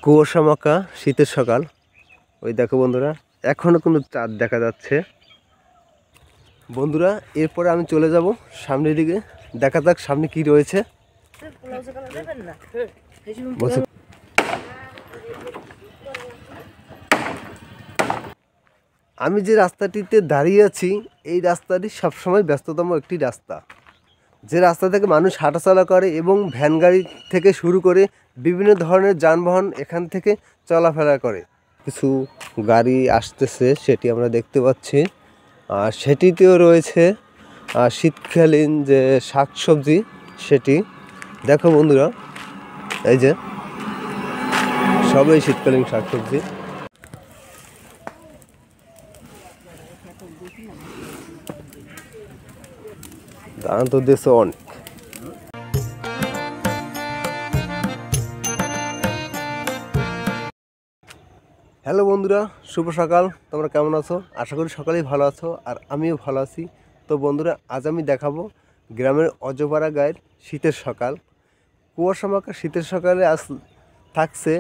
কুয়াশা মাখা শীতের সকাল। ওই দেখো বন্ধুরা, এখনো কিন্তু চাঁদ দেখা যাচ্ছে। বন্ধুরা, এরপরে আমি চলে যাব সামনের দিকে, দেখা যাক সামনে কি রয়েছে। আমি যে রাস্তাটিতে দাঁড়িয়ে আছি, এই রাস্তাটি সবসময় ব্যস্ততম একটি রাস্তা। যে রাস্তা থেকে মানুষ হাঁটাচলা করে এবং ভ্যান গাড়ি থেকে শুরু করে বিভিন্ন ধরনের যানবাহন এখান থেকে চলাফেরা করে। কিছু গাড়ি আসতেছে, সেটি আমরা দেখতে পাচ্ছি। আর সেটিতেও রয়েছে শীতকালীন যে শাকসবজি, সেটি দেখো বন্ধুরা, এই যে সবই শীতকালীন শাকসবজি। দাম তো দেশে অনেক। হ্যালো বন্ধুরা, শুভ সকাল। তোমরা কেমন আছো? আশা করি সকালেই ভালো আছো, আর আমিও ভালো আছি। তো বন্ধুরা, আজ আমি দেখাবো গ্রামের অজপাড়া গায়ের শীতের সকাল। কুয়াশা মাখা শীতের সকালে আজ থাকছে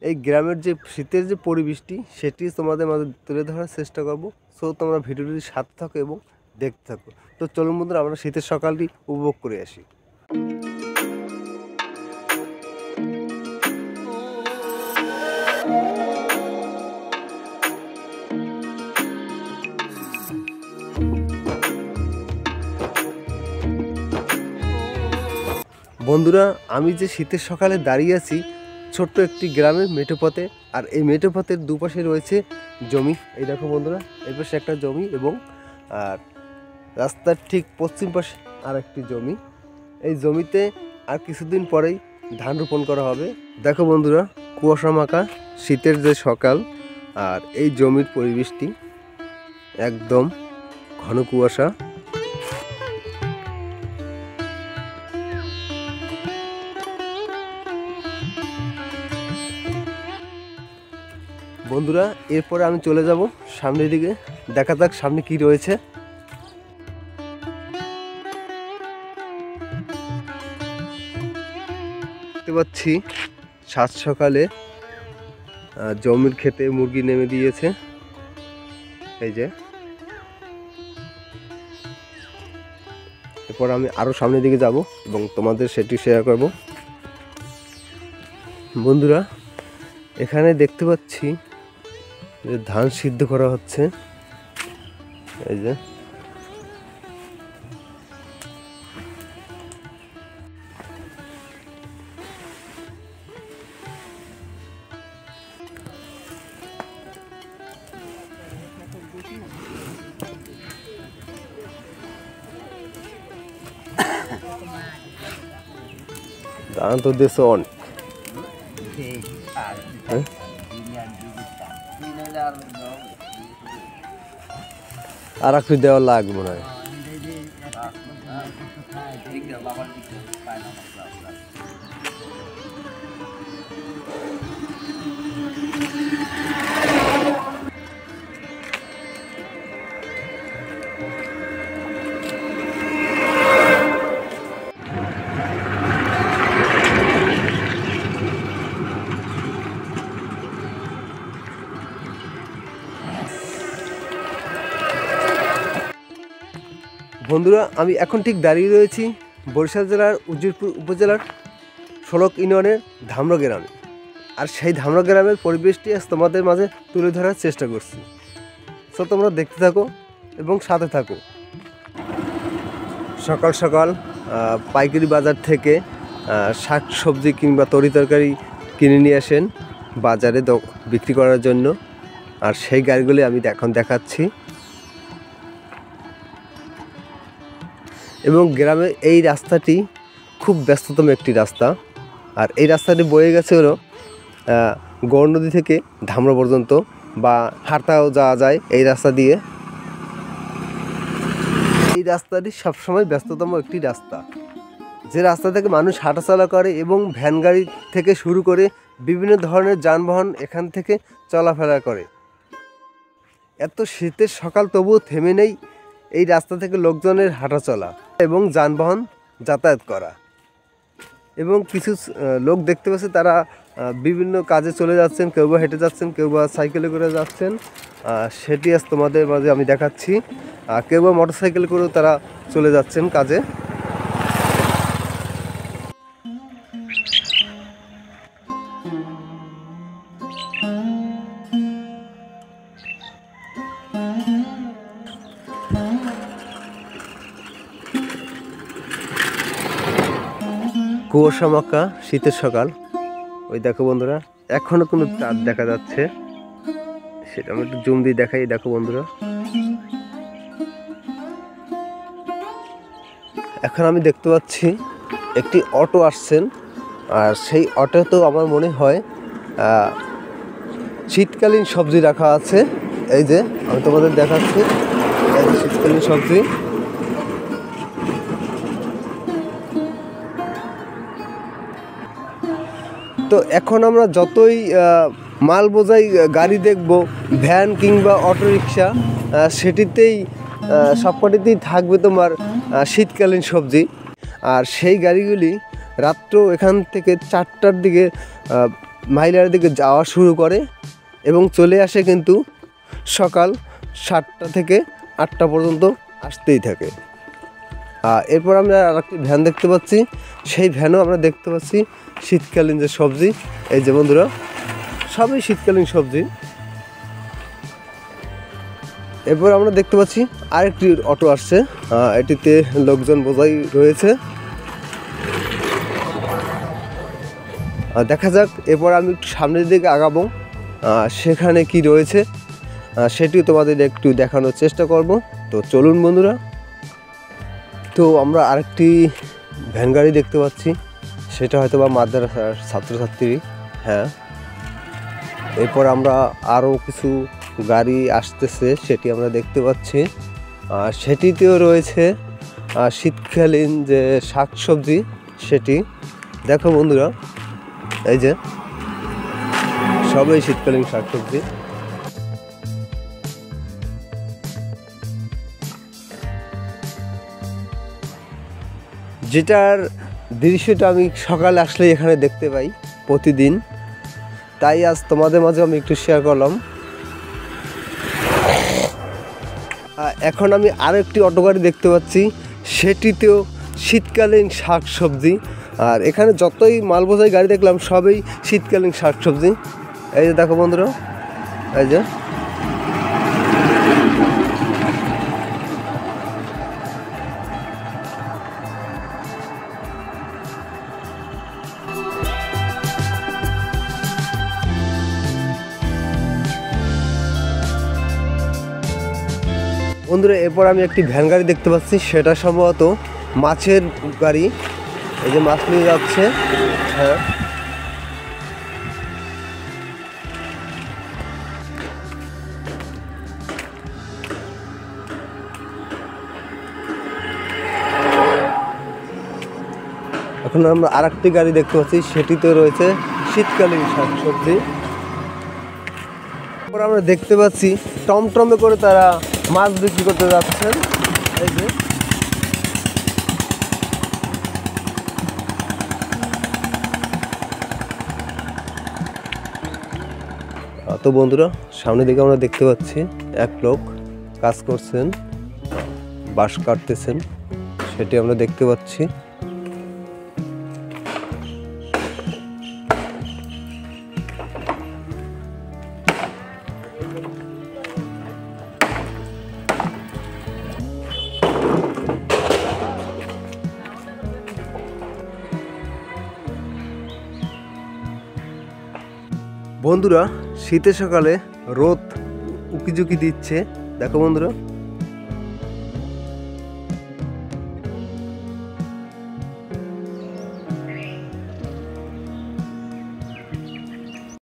এই গ্রামের যে শীতের যে পরিবেশটি, সেটি তোমাদের মাঝে তুলে ধরার চেষ্টা করব। সো তোমরা ভিডিওটি সাথে থাকো এবং দেখতে থাকো। তো চলুন বন্ধুরা, আমরা শীতের সকালটি উপভোগ করে আসি। বন্ধুরা, আমি যে শীতের সকালে দাঁড়িয়ে আছি ছোট্ট একটি গ্রামের মেঠোপথে, আর এই মেঠোপথের দুপাশে রয়েছে জমি। এই দেখো বন্ধুরা, এই পাশে একটা জমি এবং আর রাস্তার ঠিক পশ্চিম পাশে আর একটি জমি। এই জমিতে আর কিছুদিন পরেই ধান রোপণ করা হবে। দেখো বন্ধুরা, কুয়াশা মাখা শীতের যে সকাল, আর এই জমির পরিবেশটি একদম ঘন কুয়াশা। বন্ধুরা, এরপরে আমি চলে যাব সামনের দিকে, দেখা যাক সামনে কি রয়েছে। দেখতে পাচ্ছি সাত সকালে জমির ক্ষেতে মুরগি নেমে দিয়েছে। এই যে, এরপর আমি আরো সামনের দিকে যাব এবং তোমাদের সেটি শেয়ার করব। বন্ধুরা, এখানে দেখতে পাচ্ছি যে ধান সিদ্ধ করা হচ্ছে। এই যে, ধান তো দেশে অনেক। আর একটু দেওয়া লাগবে মনে হয়। বন্ধুরা, আমি এখন ঠিক দাঁড়িয়ে রয়েছি বরিশাল জেলার উজিরপুর উপজেলার ষোলক ইউনিয়নের ধামরা গ্রামে। আর সেই ধামরা গ্রামের পরিবেশটি আজ তোমাদের মাঝে তুলে ধরার চেষ্টা করছি। সো তোমরা দেখতে থাকো এবং সাথে থাকো। সকাল সকাল পাইকারি বাজার থেকে শাক সবজি কিংবা তরিতরকারি কিনে নিয়ে আসেন বাজারে বিক্রি করার জন্য। আর সেই গাড়িগুলি আমি এখন দেখাচ্ছি। এবং গ্রামের এই রাস্তাটি খুব ব্যস্ততম একটি রাস্তা। আর এই রাস্তাটি বয়ে গেছে হলো গড় নদী থেকে ধামরা পর্যন্ত, বা হাঁটাও যাওয়া যায় এই রাস্তা দিয়ে। এই রাস্তাটি সবসময় ব্যস্ততম একটি রাস্তা। যে রাস্তা থেকে মানুষ হাঁটাচলা করে এবং ভ্যান গাড়ি থেকে শুরু করে বিভিন্ন ধরনের যানবাহন এখান থেকে চলাফেরা করে। এত শীতের সকাল তবুও থেমে নেই এই রাস্তা থেকে লোকজনের হাঁটাচলা এবং যানবাহন যাতায়াত করা। এবং কিছু লোক দেখতে পাচ্ছে, তারা বিভিন্ন কাজে চলে যাচ্ছেন, কেউ বা হেঁটে যাচ্ছেন, কেউ বা সাইকেলে করে যাচ্ছেন, সেটি আজ তোমাদের মাঝে আমি দেখাচ্ছি। কেউ বা মোটরসাইকেল করেও তারা চলে যাচ্ছেন কাজে। কুয়াশা মাখা শীতের সকাল, ওই দেখো বন্ধুরা এখনো কোনো চাঁদ দেখা যাচ্ছে, সেটা আমি একটু জুম দিয়ে দেখাই। দেখো বন্ধুরা, এখন আমি দেখতে পাচ্ছি একটি অটো আসছেন, আর সেই অটোতেও আমার মনে হয় শীতকালীন সবজি রাখা আছে। এই যে আমি তোমাদের দেখাচ্ছি, এই যে শীতকালীন সবজি। তো এখন আমরা যতই মাল বোঝাই গাড়ি দেখব, ভ্যান কিংবা অটোরিকশা, সেটিতেই সবকটিতেই থাকবে তোমার শীতকালীন সবজি। আর সেই গাড়িগুলি রাত্র এখান থেকে 4টার দিকে মাইলার দিকে যাওয়া শুরু করে এবং চলে আসে কিন্তু সকাল 7টা থেকে 8টা পর্যন্ত আসতেই থাকে। এরপর আমরা আরেকটি ভ্যান দেখতে পাচ্ছি, সেই ভ্যানও আমরা দেখতে পাচ্ছি শীতকালীন যে সবজি। এই যে বন্ধুরা, সবই শীতকালীন সবজি। এরপর আমরা দেখতে পাচ্ছি আরেকটি অটো আসছে, এটিতে লোকজন বোঝাই রয়েছে। দেখা যাক, এরপর আমি একটু সামনের দিকে আগাবো, সেখানে কি রয়েছে সেটিও তোমাদের একটু দেখানোর চেষ্টা করব। তো চলুন বন্ধুরা। তো আমরা আরেকটি ভ্যান গাড়ি দেখতে পাচ্ছি, সেটা হয়তো বা মাদ্রাসার ছাত্রছাত্রী। হ্যাঁ, এরপর আমরা আরও কিছু গাড়ি আসতেছে, সেটি আমরা দেখতে পাচ্ছি। সেটিতেও রয়েছে শীতকালীন যে শাকসবজি, সেটি দেখো বন্ধুরা, এই যে সবই শীতকালীন শাকসবজি। যেটার দৃশ্যটা আমি সকালে আসলে এখানে দেখতে পাই প্রতিদিন, তাই আজ তোমাদের মাঝে আমি একটু শেয়ার করলাম। এখন আমি আরও একটি অটো গাড়ি দেখতে পাচ্ছি, সেটিতেও শীতকালীন শাকসবজি। আর এখানে যতই মাল বোঝাই গাড়ি দেখলাম, সবই শীতকালীন শাকসবজি। এই যে দেখো বন্ধুরা, এই যে বন্ধুরা, এরপর আমি একটি ভ্যান গাড়ি দেখতে পাচ্ছি, সেটা সম্ভবত মাছের গাড়ি। এই যে মাছ নিয়ে যাচ্ছে। হ্যাঁ, এখন আমরা আরেকটি গাড়ি দেখতে পাচ্ছি, সেটিতে রয়েছে শীতকালীন শাকসবজি। এরপর আমরা দেখতে পাচ্ছি টমটমে করে তারা মাছ বিক্রি করতে যাচ্ছেন। এই যে তো বন্ধুরা, সামনের দিকে আমরা দেখতে পাচ্ছি এক লোক কাজ করছেন, বাঁশ কাটতেছেন, সেটি আমরা দেখতে পাচ্ছি। বন্ধুরা, শীতের সকালে রোদ উকিঝুঁকি দিচ্ছে, দেখো বন্ধুরা।